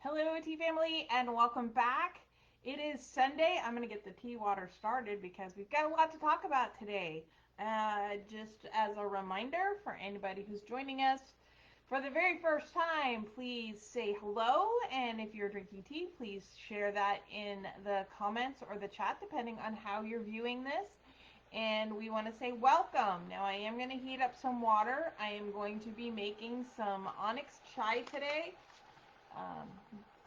Hello, tea family, and welcome back. It is Sunday. I'm going to get the tea water started because we've got a lot to talk about today. Just as a reminder for anybody who's joining us for the very first time, please say hello. And if you're drinking tea, please share that in the comments or the chat, depending on how you're viewing this. And we want to say welcome. Now, I am going to heat up some water. I am going to be making some onyx chai today.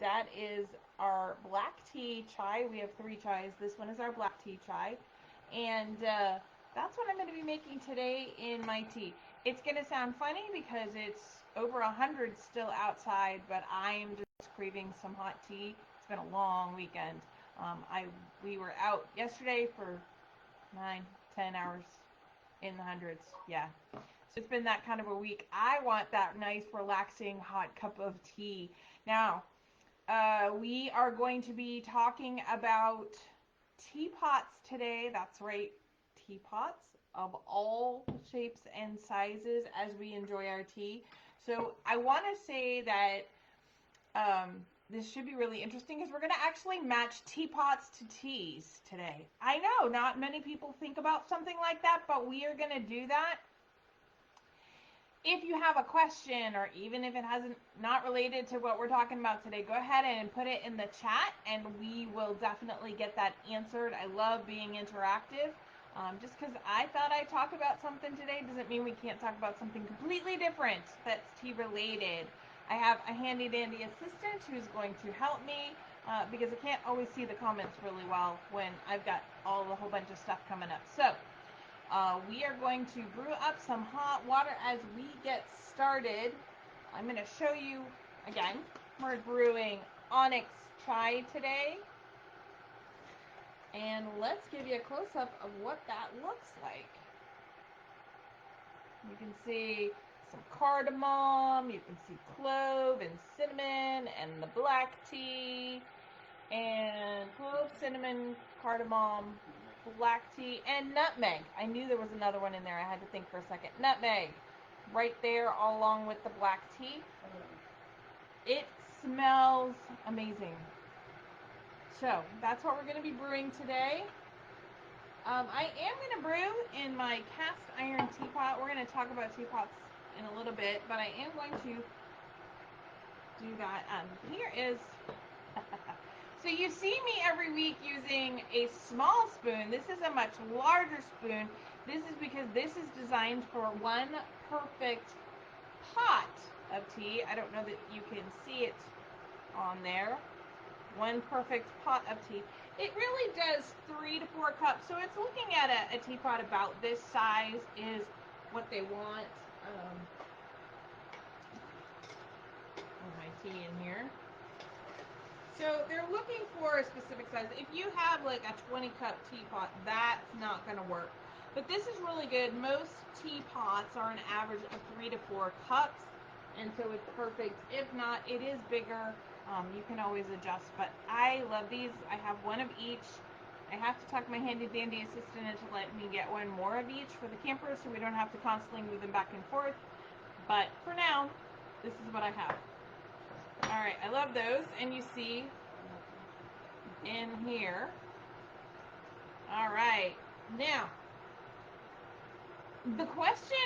That is our black tea chai. We have 3 chais. This one is our black tea chai. And that's what I'm going to be making today in my tea. It's going to sound funny because it's over 100 still outside, but I am just craving some hot tea. It's been a long weekend. We were out yesterday for 9-10 hours in the hundreds. Yeah. So it's been that kind of a week. I want that nice, relaxing, hot cup of tea. Now, we are going to be talking about teapots today. That's right, teapots of all shapes and sizes as we enjoy our tea. So I want to say that this should be really interesting because we're going to actually match teapots to teas today. I know not many people think about something like that, but we are going to do that. If you have a question, or even if it hasn't not related to what we're talking about today, go ahead and put it in the chat and we will definitely get that answered. I love being interactive. Just because I thought I'd talk about something today doesn't mean we can't talk about something completely different that's tea related. I have a handy dandy assistant who's going to help me because I can't always see the comments really well when I've got a whole bunch of stuff coming up. So we are going to brew up some hot water as we get started. I'm going to show you again. We're brewing onyx chai today. And let's give you a close-up of what that looks like. You can see some cardamom, you can see clove and cinnamon and the black tea, and clove, cinnamon, cardamom, black tea, and nutmeg. I knew there was another one in there. I had to think for a second. Nutmeg, right there, all along with the black tea. It smells amazing. So that's what we're going to be brewing today. I am going to brew in my cast iron teapot. We're going to talk about teapots in a little bit, but I am going to do that. Here is... So you see me every week using a small spoon. This is a much larger spoon. This is because this is designed for one perfect pot of tea. I don't know that you can see it on there. One perfect pot of tea. It really does 3 to 4 cups. So it's looking at a teapot about this size is what they want. My tea in here. So they're looking for a specific size. If you have like a 20-cup teapot, that's not going to work. But this is really good. Most teapots are an average of 3 to 4 cups, and so it's perfect. If not, it is bigger. You can always adjust, but I love these. I have one of each. I have to talk my handy dandy assistant into letting me get one more of each for the campers so we don't have to constantly move them back and forth. But for now, this is what I have. All right, I love those, and you see in here. All right, now the question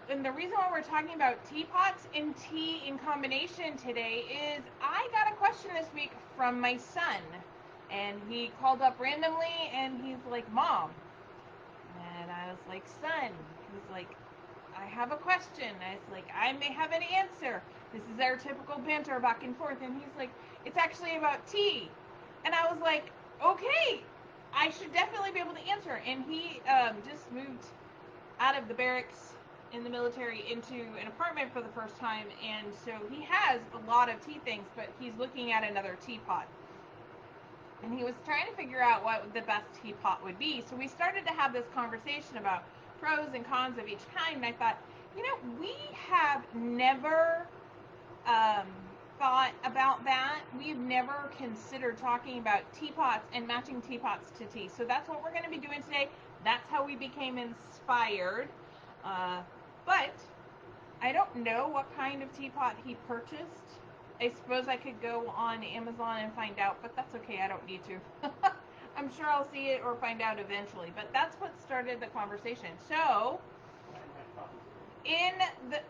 and the reason why we're talking about teapots and tea in combination today is I got a question this week from my son, and he called up randomly, and he's like, "Mom," and I was like, "Son," he's like, "I have a question." I was like, "I may have an answer." This is our typical banter back and forth. And he's like, "It's actually about tea." And I was like, "Okay, I should definitely be able to answer." And he just moved out of the barracks in the military into an apartment for the first time. And so he has a lot of tea things, but he's looking at another teapot. And he was trying to figure out what the best teapot would be. So we started to have this conversation about pros and cons of each kind. And I thought, we have never thought about that. We've never considered talking about teapots and matching teapots to tea. So that's what we're going to be doing today. That's how we became inspired. But I don't know what kind of teapot he purchased. I suppose I could go on Amazon and find out, but that's okay. I don't need to. I'm sure I'll see it or find out eventually. But that's what started the conversation. So, in the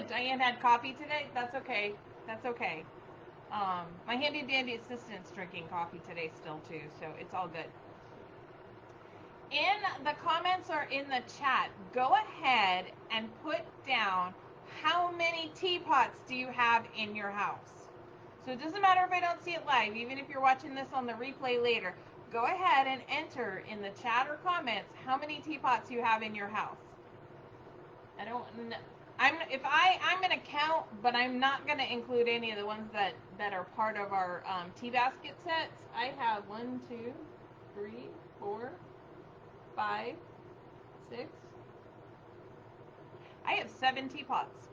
Diane had coffee today. That's okay. That's okay. My handy dandy assistant's drinking coffee today still too, so it's all good. In the comments or in the chat, go ahead and put down how many teapots do you have in your house. So it doesn't matter if I don't see it live, even if you're watching this on the replay later. Go ahead and enter in the chat or comments how many teapots you have in your house. I'm gonna count, but I'm not gonna include any of the ones that are part of our tea basket sets. I have 1, 2, 3, 4, 5, 6. I have 7 teapots.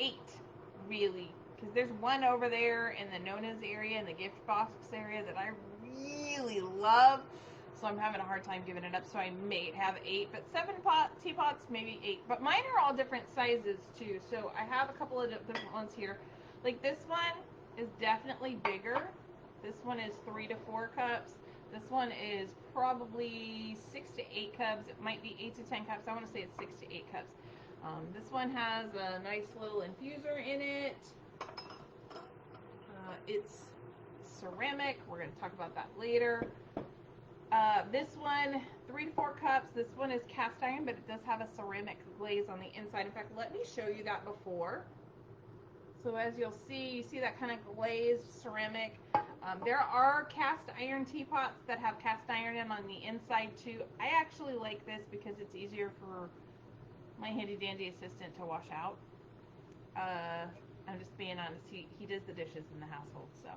8, really, because there's one over there in the Nona's area, in the gift box area, that I really love. So I'm having a hard time giving it up. So I may have 8, but 7 teapots, maybe 8. But mine are all different sizes too. So I have a couple of different ones here. Like this one is definitely bigger. This one is 3 to 4 cups. This one is probably 6 to 8 cups. It might be 8 to 10 cups. I want to say it's 6 to 8 cups. This one has a nice little infuser in it. It's ceramic. We're going to talk about that later. This one, 3 to 4 cups. This one is cast iron, but it does have a ceramic glaze on the inside. In fact, let me show you that before. So as you'll see, you see that kind of glazed ceramic. There are cast iron teapots that have cast iron in on the inside too. I actually like this because it's easier for my handy dandy assistant to wash out. I'm just being honest. He does the dishes in the household, so.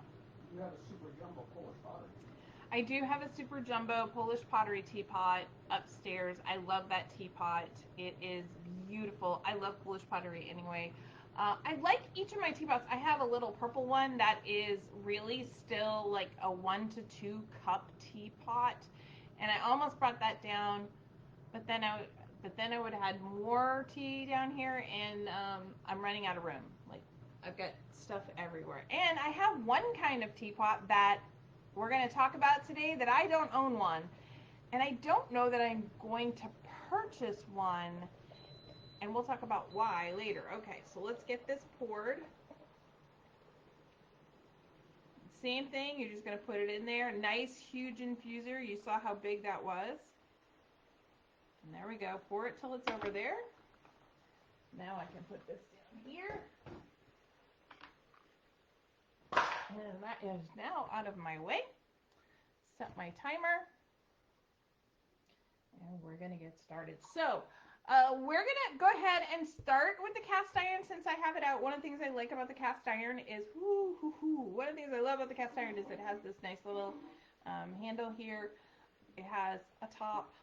You have a super jumbo Polish pottery. I do have a super jumbo Polish pottery teapot upstairs. I love that teapot. It is beautiful. I love Polish pottery anyway. I like each of my teapots. I have a little purple one that is really still like a 1 to 2 cup teapot, and I almost brought that down, but then I would have had more tea down here, and I'm running out of room. Like, I've got stuff everywhere. And I have one kind of teapot that we're going to talk about today that I don't own one. And I don't know that I'm going to purchase one. And we'll talk about why later. Okay, so let's get this poured. Same thing, you're just going to put it in there. Nice, huge infuser. You saw how big that was. And there we go. Pour it till it's over there. Now I can put this down here. And that is now out of my way. Set my timer. And we're going to get started. So, we're going to go ahead and start with the cast iron since I have it out. One of the things I like about the cast iron is, one of the things I love about the cast iron is it has this nice little handle here. It has a top.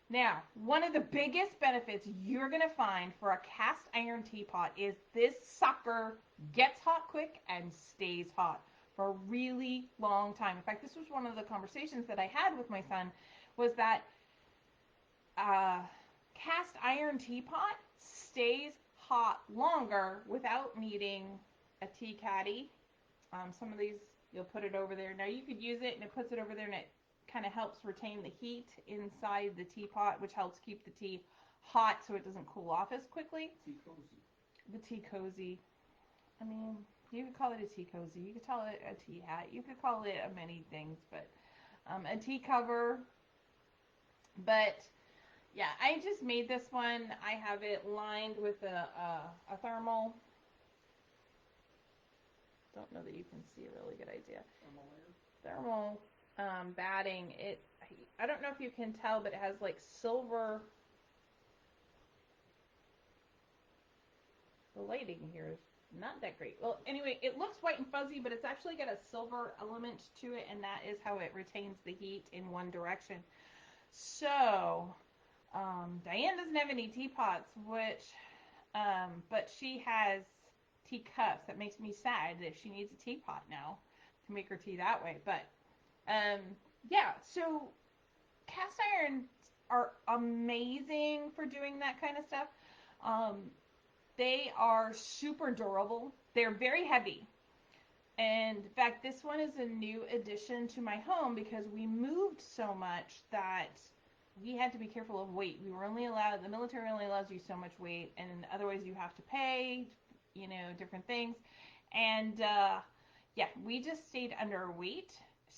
Now, one of the biggest benefits you're going to find for a cast iron teapot is this sucker gets hot quick and stays hot for a really long time. In fact, this was one of the conversations that I had with my son, was that cast iron teapot stays hot longer without needing a tea caddy. Some of these, you'll put it over there. Now, you could use it and it puts it over there and it kind of helps retain the heat inside the teapot, which helps keep the tea hot so it doesn't cool off as quickly. Tea cozy. The tea cozy. I mean, you could call it a tea cozy. You could call it a tea hat. You could call it many things, but a tea cover. But yeah, I just made this one. I have it lined with a thermal. Don't know that you can see a really good idea. Thermal batting. I don't know if you can tell, but it has like silver. The lighting here is not that great. Well, anyway, it looks white and fuzzy, but it's actually got a silver element to it, and that is how it retains the heat in one direction. So, Diane doesn't have any teapots, but she has teacups. That makes me sad that she needs a teapot now to make her tea that way. But yeah, so cast irons are amazing for doing that kind of stuff. They are super durable. They're very heavy. And in fact, this one is a new addition to my home because we moved so much that we had to be careful of weight. We were only allowed, the military only allows you so much weight, and otherwise you have to pay, different things. And yeah, we just stayed under weight,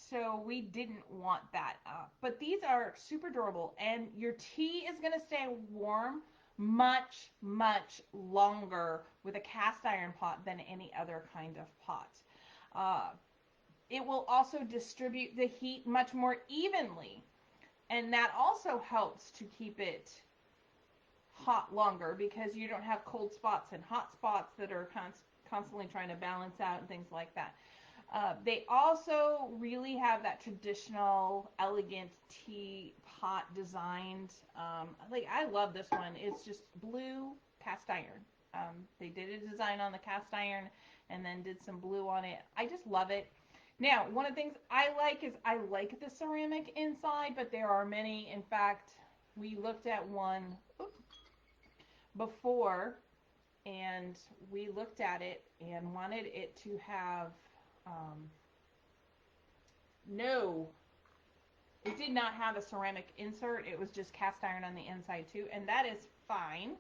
so we didn't want that. But these are super durable, and your tea is going to stay warm much, much longer with a cast iron pot than any other kind of pot. Uh, it will also distribute the heat much more evenly, and that also helps to keep it hot longer because you don't have cold spots and hot spots that are constantly trying to balance out and things like that. They also really have that traditional, elegant teapot designed. Like I love this one. It's just blue cast iron. They did a design on the cast iron and then did some blue on it. I just love it. Now, one of the things I like is I like the ceramic inside, but there are many. In fact, we looked at one before and we looked at it and wanted it to have um, no, it did not have a ceramic insert. It was just cast iron on the inside too, and that is fine.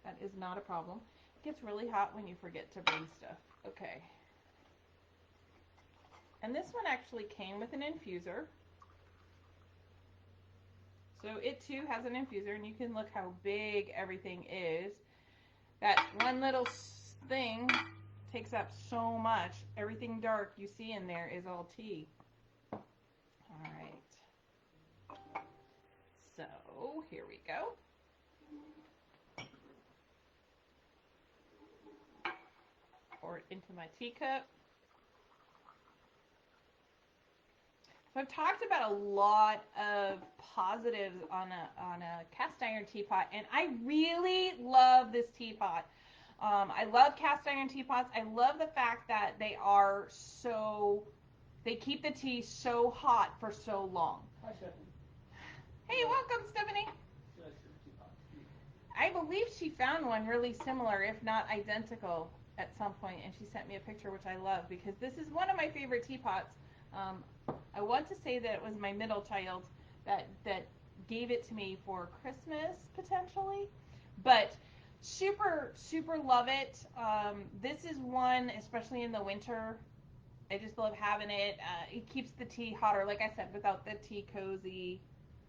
That is not a problem. It gets really hot when you forget to bring stuff. Okay. And this one actually came with an infuser. So it too has an infuser, and you can look how big everything is. That one little thing takes up so much. Everything dark you see in there is all tea. All right. So here we go. Pour it into my teacup. So I've talked about a lot of positives on a cast iron teapot, and I really love this teapot. I love cast iron teapots. I love the fact that they keep the tea so hot for so long. Hi, Stephanie. Hey, welcome, Stephanie. Should I share teapot? I believe she found one really similar, if not identical, at some point, and she sent me a picture, which I love because this is one of my favorite teapots. I want to say that it was my middle child that gave it to me for Christmas potentially, but super love it. This is one, especially in the winter. I just love having it. It keeps the tea hotter, like I said, without the tea cozy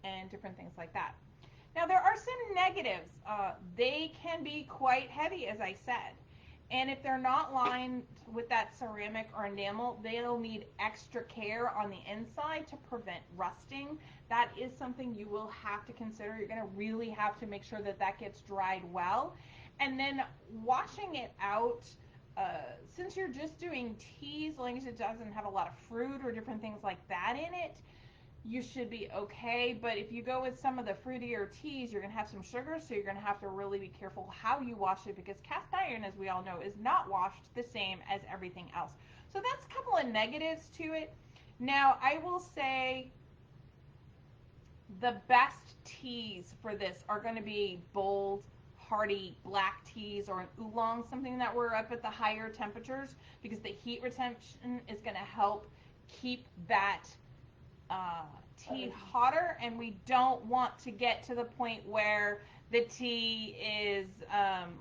and different things like that. Now there are some negatives. They can be quite heavy, as I said. And if they're not lined with that ceramic or enamel, they'll need extra care on the inside to prevent rusting. That is something you will have to consider. You're going to really have to make sure that that gets dried well. And then washing it out, since you're just doing teas, as long as it doesn't have a lot of fruit or different things like that in it, you should be okay. But if you go with some of the fruitier teas, you're going to have some sugar, so you're going to have to really be careful how you wash it because cast iron, as we all know, is not washed the same as everything else. So that's a couple of negatives to it. Now, I will say the best teas for this are going to be bold, hearty black teas or an oolong, something that we're up at the higher temperatures because the heat retention is going to help keep that tea hotter, and we don't want to get to the point where the tea is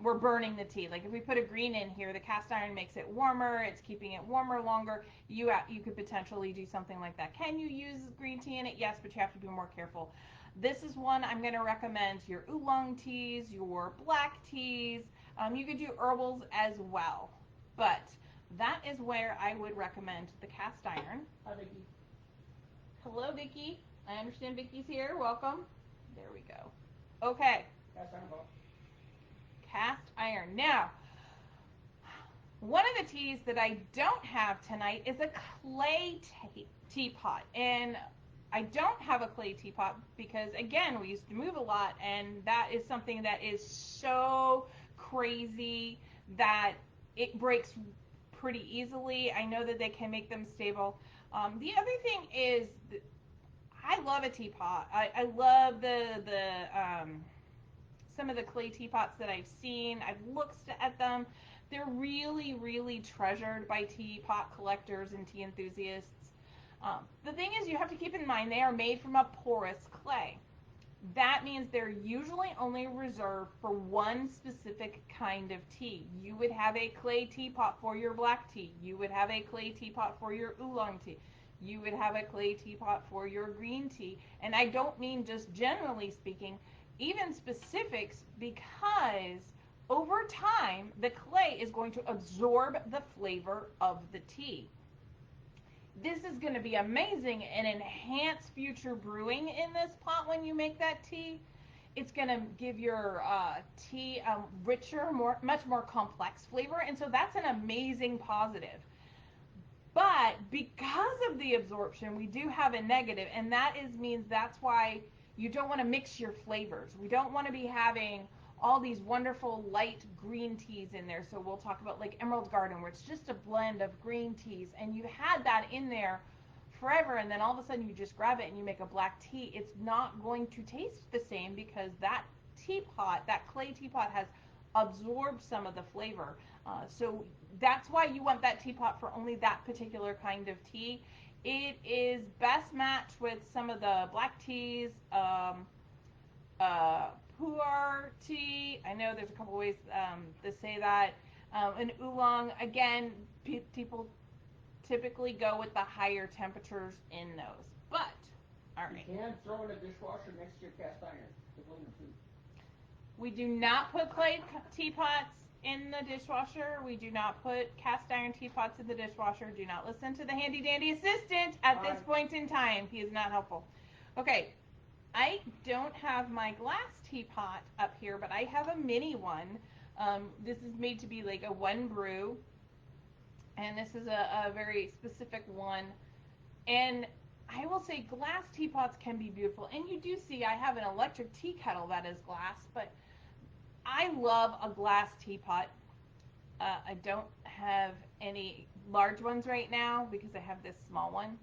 we're burning the tea. Like if we put a green in here, the cast iron makes it warmer, it's keeping it warmer longer. You could potentially do something like that. Can you use green tea in it? Yes, but you have to be more careful. This is one I'm going to recommend your oolong teas, your black teas. You could do herbals as well, but that is where I would recommend the cast iron. Hi, Vicky. Hello, Vicky. I understand Vicky's here. Welcome. There we go. Okay. Cast iron pot. Cast iron. Now, one of the teas that I don't have tonight is a clay teapot. And I don't have a clay teapot because, again, we used to move a lot, and that is something that is so crazy that it breaks pretty easily. I know that they can make them stable. The other thing is, I love a teapot. I love the some of the clay teapots that I've seen. I've looked at them. They're really, really treasured by teapot collectors and tea enthusiasts. The thing is, you have to keep in mind they are made from a porous clay. That means they're usually only reserved for one specific kind of tea. You would have a clay teapot for your black tea. You would have a clay teapot for your oolong tea. You would have a clay teapot for your green tea. And I don't mean just generally speaking, even specifics, because over time, the clay is going to absorb the flavor of the tea. This is going to be amazing and enhance future brewing in this pot when you make that tea. It's going to give your tea a richer, much more complex flavor, and so that's an amazing positive. But because of the absorption, we do have a negative, and that means that's why you don't want to mix your flavors. We don't want to be having all these wonderful light green teas in there. So we'll talk about like Emerald Garden, where it's just a blend of green teas, and you had that in there forever, and then all of a sudden you just grab it and you make a black tea. It's not going to taste the same because that teapot, that clay teapot, has absorbed some of the flavor. So that's why you want that teapot for only that particular kind of tea. It is best matched with some of the black teas, pu'er tea. I know there's a couple ways to say that. And oolong, again, people typically go with the higher temperatures in those. But, all right. You can throw in a dishwasher next to your cast iron to blend the food. We do not put clay teapots in the dishwasher. We do not put cast iron teapots in the dishwasher. Do not listen to the handy dandy assistant at this point in time. He is not helpful. Okay, I don't have my glass teapot up here, but I have a mini one. This is made to be like a one brew, and this is a very specific one. And I will say glass teapots can be beautiful. And you do see I have an electric tea kettle that is glass, but I love a glass teapot. I don't have any large ones right now because I have this small one.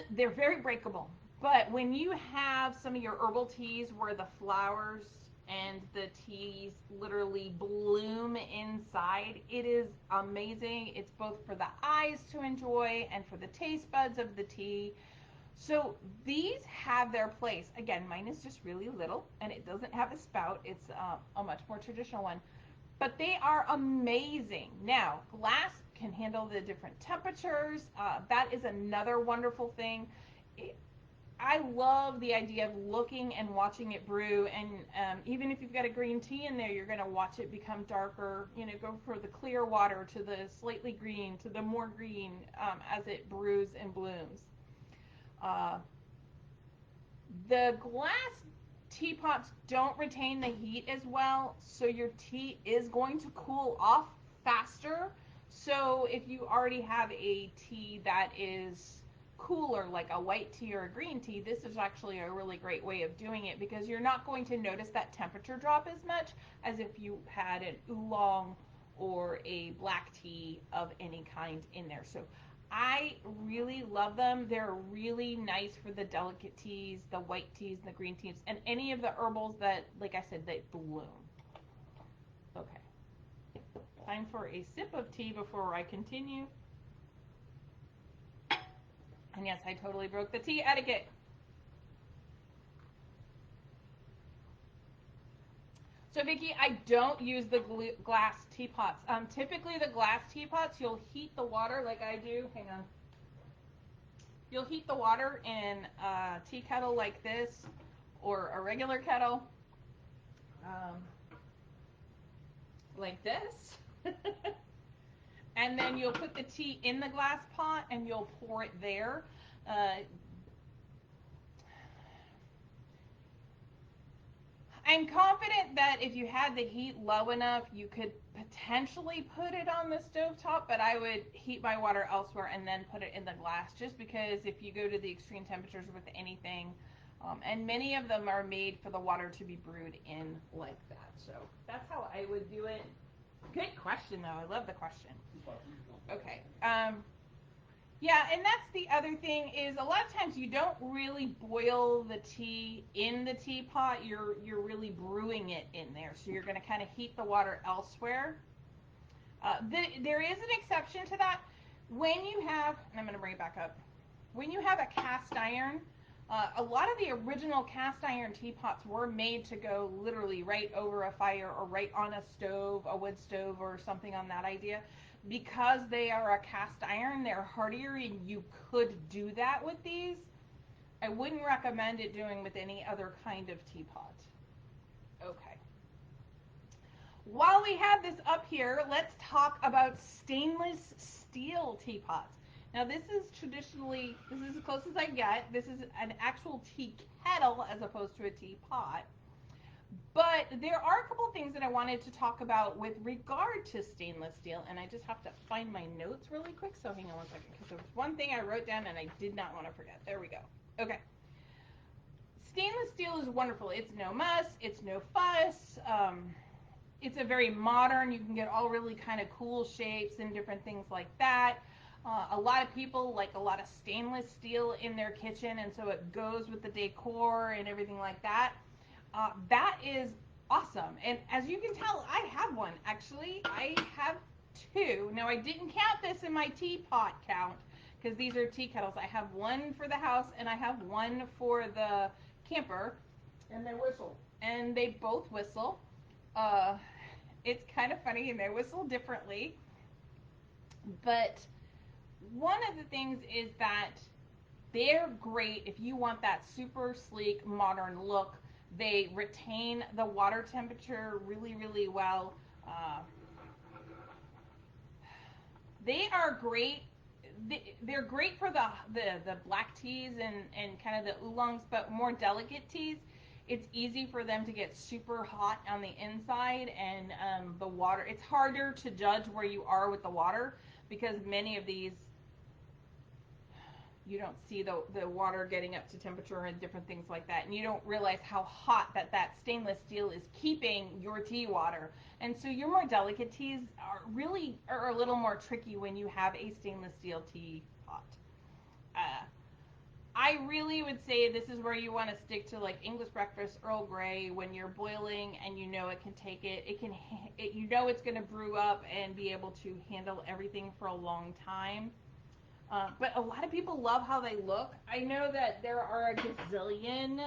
They're very breakable. But when you have some of your herbal teas where the flowers and the teas literally bloom inside, it is amazing. It's both for the eyes to enjoy and for the taste buds of the tea. So these have their place. Again, mine is just really little and it doesn't have a spout. It's a much more traditional one. But they are amazing. Now, glass can handle the different temperatures. That is another wonderful thing. I love the idea of looking and watching it brew, and even if you've got a green tea in there, you're going to watch it become darker, go from the clear water to the slightly green to the more green as it brews and blooms. The glass teapots don't retain the heat as well, so your tea is going to cool off faster. So if you already have a tea that is cooler, like a white tea or a green tea, this is actually a really great way of doing it because you're not going to notice that temperature drop as much as if you had an oolong or a black tea of any kind in there. So I really love them. They're really nice for the delicate teas, the white teas, the green teas, and any of the herbals that, like I said, they bloom. Okay. Time for a sip of tea before I continue. And yes, I totally broke the tea etiquette. So Vicki, I don't use the glass teapots. Typically the glass teapots, you'll heat the water like I do. Hang on. You'll heat the water in a tea kettle like this or a regular kettle like this. And then you'll put the tea in the glass pot and you'll pour it there. I'm confident that if you had the heat low enough, you could potentially put it on the stove top, but I would heat my water elsewhere and then put it in the glass, just because if you go to the extreme temperatures with anything, and many of them are made for the water to be brewed in like that. So that's how I would do it. Good question, though. I love the question. Okay. Yeah, and that's the other thing is a lot of times you don't really boil the tea in the teapot. You're really brewing it in there. So you're going to kind of heat the water elsewhere. There is an exception to that. When you have, and I'm going to bring it back up, when you have a cast iron, a lot of the original cast iron teapots were made to go literally right over a fire or right on a stove, a wood stove or something on that idea. Because they are a cast iron, they're hardier and you could do that with these. I wouldn't recommend it doing with any other kind of teapot. Okay. While we have this up here, let's talk about stainless steel teapots. Now this is traditionally, this is as close as I get. This is an actual tea kettle as opposed to a teapot. But there are a couple of things that I wanted to talk about with regard to stainless steel, and I just have to find my notes really quick, so hang on one second, because there was one thing I wrote down and I did not want to forget. There we go. Okay. Stainless steel is wonderful. It's no muss, it's no fuss. It's a very modern, you can get all really kind of cool shapes and different things like that. A lot of people like a lot of stainless steel in their kitchen, and so it goes with the decor and everything like that. That is awesome. And as you can tell, I have one. Actually, I have two. Now, I didn't count this in my teapot count because these are tea kettles. I have one for the house and I have one for the camper. And they whistle. And they both whistle. Uh, it's kind of funny, and they whistle differently. But one of the things is that they're great if you want that super sleek, modern look. They retain the water temperature really, really well. They are great. They're great for the black teas and kind of the oolongs, but more delicate teas. It's easy for them to get super hot on the inside, and the water. It's harder to judge where you are with the water because many of these you don't see the water getting up to temperature and different things like that, and you don't realize how hot that stainless steel is keeping your tea water. And so your more delicate teas are a little more tricky when you have a stainless steel tea pot. I really would say this is where you want to stick to like English breakfast, Earl Grey, when you're boiling and you know it can take you know it's going to brew up and be able to handle everything for a long time. But a lot of people love how they look. I know that there are a gazillion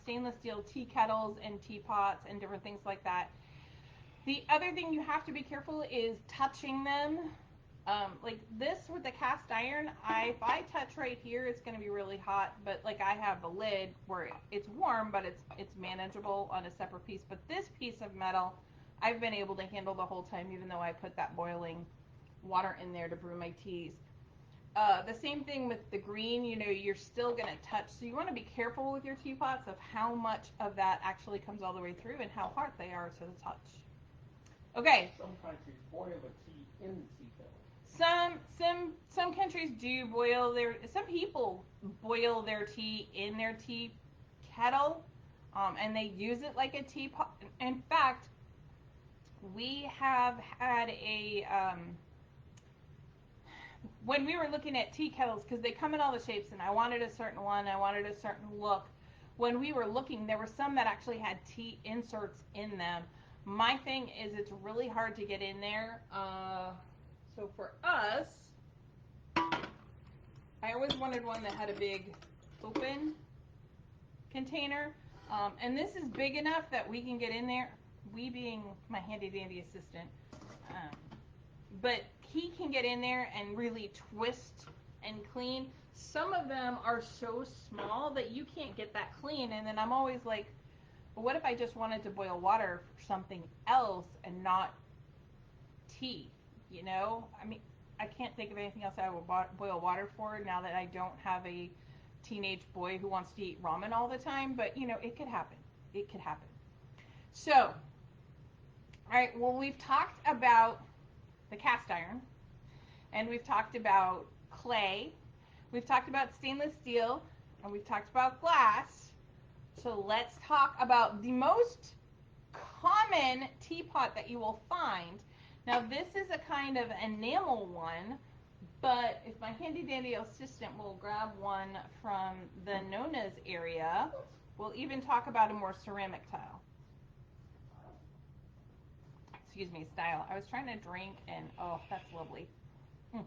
stainless steel tea kettles and teapots and different things like that. The other thing you have to be careful is touching them. Like this with the cast iron, if I touch right here, it's going to be really hot. But like I have a lid where it's warm, but it's manageable on a separate piece. But this piece of metal, I've been able to handle the whole time, even though I put that boiling water in there to brew my teas. The same thing with the green, you're still going to touch. So you want to be careful with your teapots of how much of that actually comes all the way through and how hard they are to the touch. Okay. Some countries boil the tea in the tea kettle. Some countries do some people boil their tea in their tea kettle, and they use it like a teapot. In fact, we have had when we were looking at tea kettles, because they come in all the shapes, and I wanted a certain one, I wanted a certain look. When we were looking, there were some that actually had tea inserts in them. My thing is it's really hard to get in there. So for us, I always wanted one that had a big open container. And this is big enough that we can get in there, we being my handy dandy assistant. But he can get in there and really twist and clean. Some of them are so small that you can't get that clean. And then I'm always like, well, what if I just wanted to boil water for something else and not tea? I mean, I can't think of anything else I would boil water for now that I don't have a teenage boy who wants to eat ramen all the time. But, it could happen. It could happen. So, all right, well, we've talked about the cast iron, and we've talked about clay, we've talked about stainless steel, and we've talked about glass. So let's talk about the most common teapot that you will find. Now this is a kind of enamel one, But if my handy dandy assistant will grab one from the Nona's area, we'll even talk about a more ceramic tile. Excuse me, style. I was trying to drink and oh, that's lovely. Mm.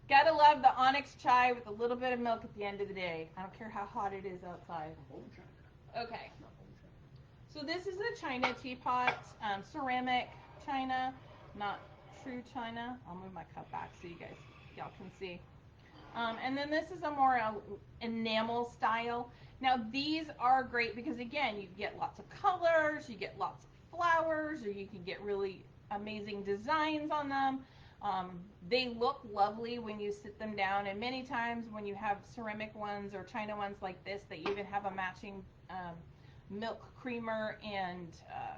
Gotta love the onyx chai with a little bit of milk at the end of the day. I don't care how hot it is outside. Okay. So this is a China teapot, ceramic China, not true China. I'll move my cup back so y'all can see. And then this is a more enamel style. Now these are great because again, you get lots of colors, you get lots of flowers, or you can get really amazing designs on them. They look lovely when you sit them down, and many times when you have ceramic ones or China ones like this, they even have a matching milk creamer and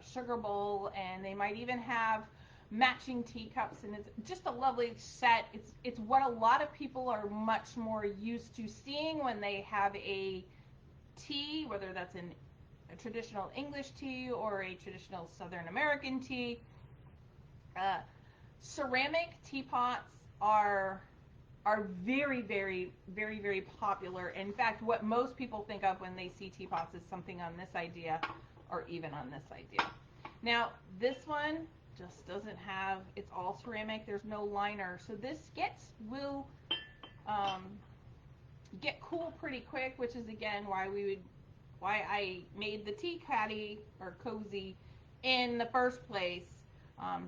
sugar bowl, and they might even have matching teacups, and it's just a lovely set. It's what a lot of people are much more used to seeing when they have a tea, whether that's a traditional English tea or a traditional Southern American tea. Ceramic teapots are very, very, very, very popular. In fact, what most people think of when they see teapots is something on this idea or even on this idea. Now, this one just doesn't have, it's all ceramic, there's no liner. So this will get cool pretty quick, which is again why I made the tea caddy or cozy in the first place,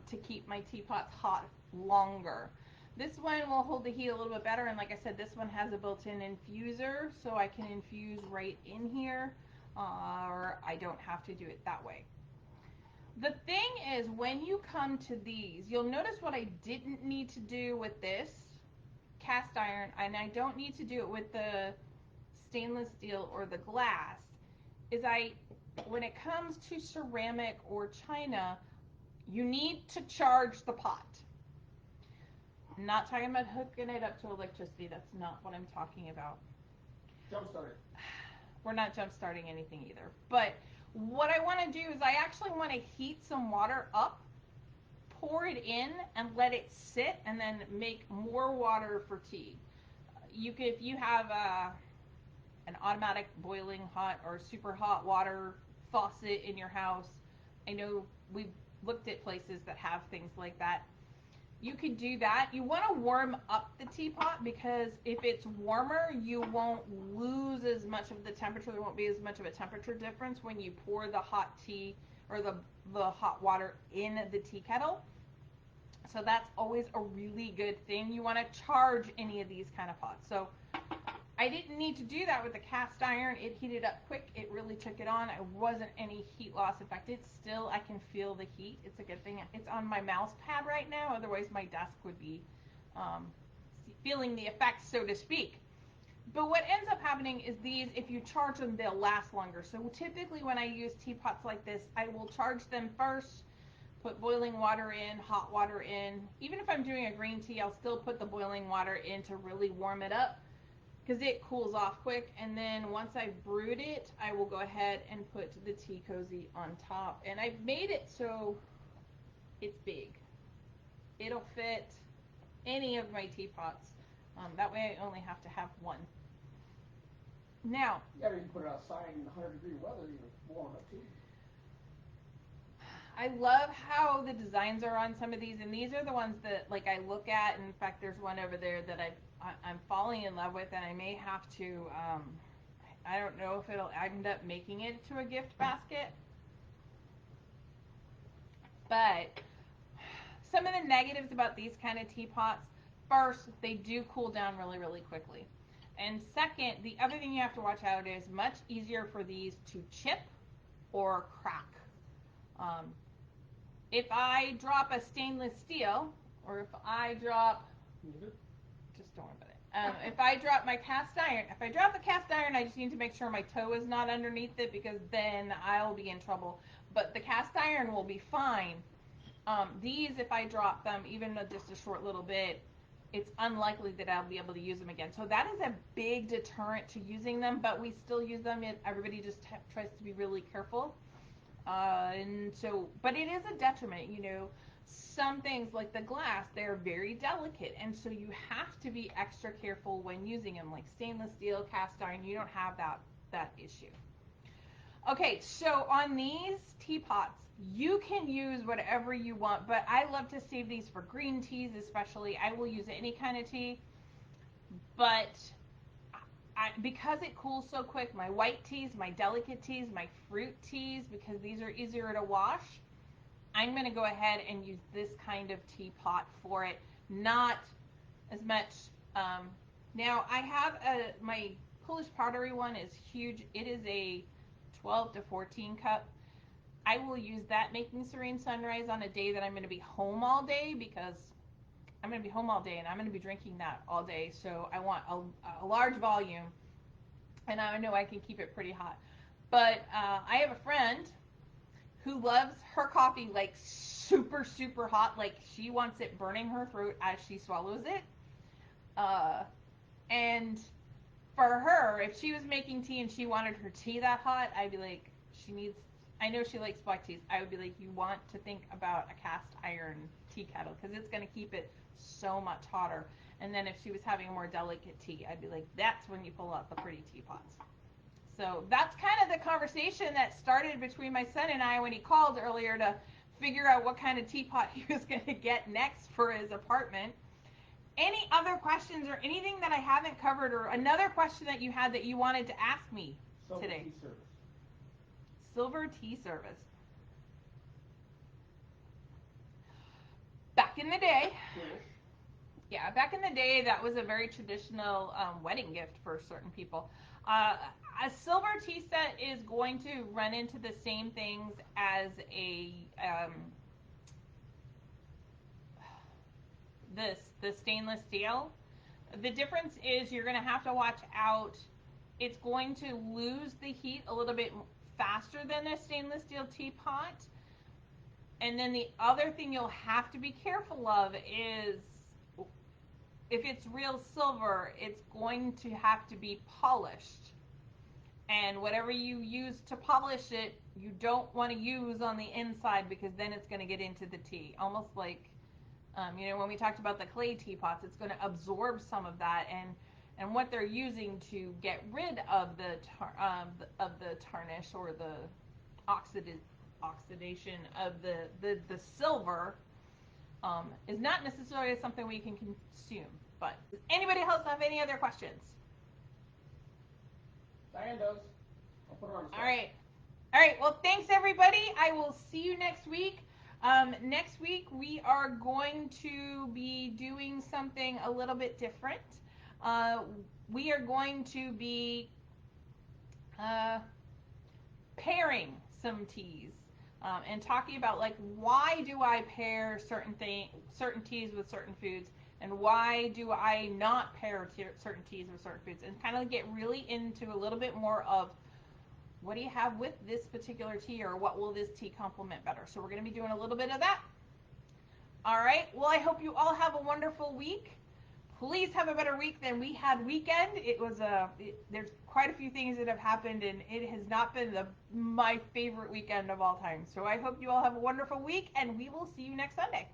to keep my teapots hot longer. This one will hold the heat a little bit better, and like I said, this one has a built-in infuser, so I can infuse right in here, or I don't have to do it that way. The thing is, when you come to these, you'll notice what I didn't need to do with this cast iron, and I don't need to do it with the stainless steel or the glass, is when it comes to ceramic or china, you need to charge the pot. I'm not talking about hooking it up to electricity. That's not what I'm talking about. Jumpstart it. We're not jump starting anything either. But what I want to do is I actually want to heat some water up, pour it in, and let it sit, and then make more water for tea. If you have an automatic boiling hot or super hot water faucet in your house, I know we've looked at places that have things like that. You could do that. You want to warm up the teapot, because if it's warmer, you won't lose as much of the temperature. There won't be as much of a temperature difference when you pour the hot tea or the hot water in the tea kettle. So that's always a really good thing. You want to charge any of these kind of pots. So I didn't need to do that with the cast iron. It heated up quick. It really took it on. It wasn't any heat loss. In fact, I can feel the heat. It's a good thing. It's on my mouse pad right now. Otherwise, my desk would be feeling the effects, so to speak. But what ends up happening is these, if you charge them, they'll last longer. So typically when I use teapots like this, I will charge them first, put boiling water in, hot water in. Even if I'm doing a green tea, I'll still put the boiling water in to really warm it up, because it cools off quick. And then once I've brewed it, I will go ahead and put the tea cozy on top. And I've made it so it's big. It'll fit any of my teapots. That way I only have to have one. Now, Yeah, you can put it outside in 100-degree weather, you can warm up too. I love how the designs are on some of these, and these are the ones that I look at. And in fact, there's one over there that I'm falling in love with, and I may have to, I don't know if it'll end up making it to a gift basket. But some of the negatives about these kind of teapots, first, they do cool down really, really quickly. And second, the other thing you have to watch out is much easier for these to chip or crack. If I drop a stainless steel, or if I drop, just don't worry about it. If I drop my cast iron, if I drop the cast iron, I just need to make sure my toe is not underneath it, because then I'll be in trouble. But the cast iron will be fine. These, if I drop them, even just a short little bit, it's unlikely that I'll be able to use them again. So that is a big deterrent to using them, but we still use them. Everybody just tries to be really careful. But it is a detriment, some things like the glass, they're very delicate, and so you have to be extra careful when using them. Like stainless steel, cast iron, you don't have that issue. Okay, so on these teapots, you can use whatever you want, but I love to save these for green teas especially. I will use any kind of tea, but because it cools so quick, my white teas, my delicate teas, my fruit teas, because these are easier to wash, I'm going to go ahead and use this kind of teapot for it. Not as much. Um, Now, I have my Polish pottery one is huge. It is a 12 to 14 cup. I will use that making serene sunrise on a day that I'm going to be home all day, because I'm going to be home all day and I'm going to be drinking that all day. So I want a large volume, and I know I can keep it pretty hot. But I have a friend who loves her coffee like super, super hot. Like she wants it burning her throat as she swallows it. Uh, and for her, if she was making tea and she wanted her tea that hot, I'd be like, she needs, I know she likes black teas. I would be like, you want to think about a cast iron tea kettle, because it's going to keep it so much hotter. And then if she was having a more delicate tea, I'd be like, that's when you pull out the pretty teapots. So that's kind of the conversation that started between my son and I when he called earlier to figure out what kind of teapot he was going to get next for his apartment. Any other questions or anything that I haven't covered, or another question that you had that you wanted to ask me Silver today? tea service. Silver tea service. Back in the day, Cool. yeah, back in the day, that was a very traditional wedding gift for certain people. Uh, a silver tea set is going to run into the same things as a the stainless steel. The difference is you're going to have to watch out. It's going to lose the heat a little bit faster than a stainless steel teapot. And then the other thing you'll have to be careful of is, if it's real silver, it's going to have to be polished. And whatever you use to polish it, you don't want to use on the inside, because then it's going to get into the tea. Almost like, when we talked about the clay teapots, it's going to absorb some of that, and what they're using to get rid of the tarnish or the oxidation of the silver, is not necessarily something we can consume. But does anybody else have any other questions? Diane does. I'll put her on the spot. All right. All right. Well, thanks, everybody. I will see you next week. Next week, we are going to be doing something a little bit different. We are going to be pairing some teas, and talking about, like, why do I pair certain teas with certain foods, and why do I not pair certain teas with certain foods, and kind of get really into a little bit more of, what do you have with this particular tea, or what will this tea complement better? So we're going to be doing a little bit of that. All right. Well, I hope you all have a wonderful week. Please have a better week than we had weekend. There's quite a few things that have happened, and it has not been my favorite weekend of all time. So I hope you all have a wonderful week, and we will see you next Sunday.